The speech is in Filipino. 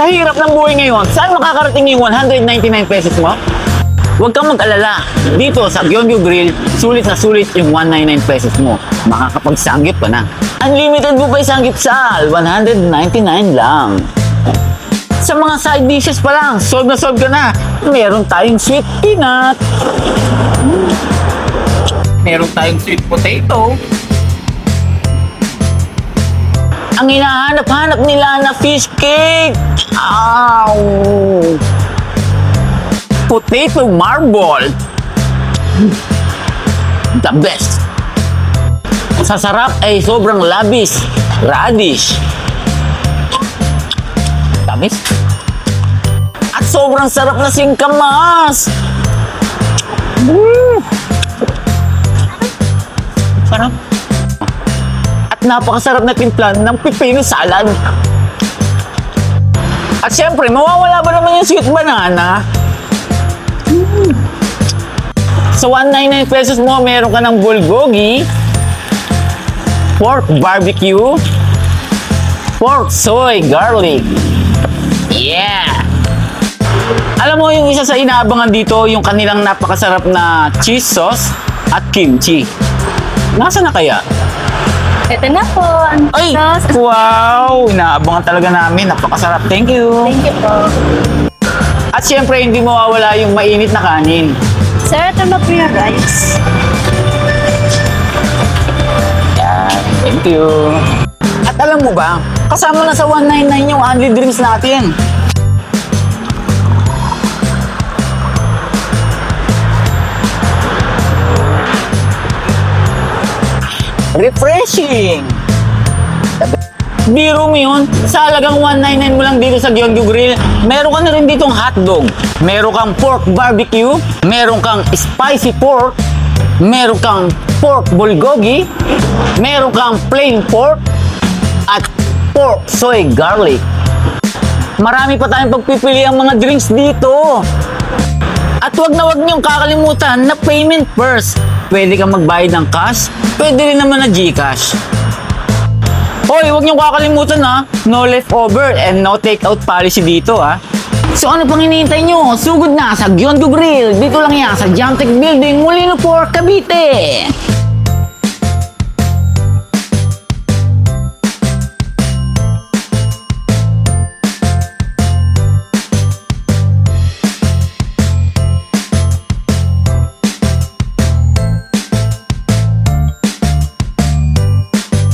Sa hirap ng buhay ngayon, saan makakarating yung 199 pesos mo? Huwag kang mag-alala. Dito sa Gyeonggu Grill, sulit na sulit yung 199 pesos mo. Makakapagsanggip ka na. Unlimited buffet sanggip sal, 199 lang. Sa mga side dishes pa lang, solve na solve ka na. Meron tayong sweet peanut. Meron tayong sweet potato. Ang hinahanap-hanap nila na fish cake. Ow! Potato marble. The best. Sa sarap ay sobrang labis. Radish. Tamis. At sobrang sarap na singkamas. Sarap. At napakasarap na timplan ng pipino salad. At syempre, mawawala ba naman yung sweet banana? Sa 199 pesos mo, meron ka ng bulgogi, pork barbecue, pork soy garlic. Yeah! Alam mo, yung isa sa inaabangan dito, yung kanilang napakasarap na cheese sauce at kimchi. Nasaan na kaya? Ito na po. Ay! Sauce. Wow! Inaabangan talaga namin. Napakasarap. Thank you! Thank you po. At syempre, hindi mawawala yung mainit na kanin. Sir, ito na po yung rice. Yan. Thank you. At alam mo ba, kasama na sa 199 yung only drinks natin. Refreshing! Biro mo yun, sa halagang 199 mo lang dito sa Gyeonggu Grill, meron ka na rin ditong hotdog, meron kang pork barbecue, meron kang spicy pork, meron kang pork bulgogi, meron kang plain pork, at pork soy garlic. Marami pa tayong pagpipili ang mga drinks dito. At wag na wag niyong kakalimutan na payment first. Pwede kang magbayad ng cash, pwede rin naman na GCash. Hoy, huwag niyong kakalimutan ha, no leftover and no takeout policy dito ha. So ano pang hinihintay nyo? Sugod na sa Gyeonggu Grill. Dito lang yan sa Jamtech Building, Molino 4, Cavite.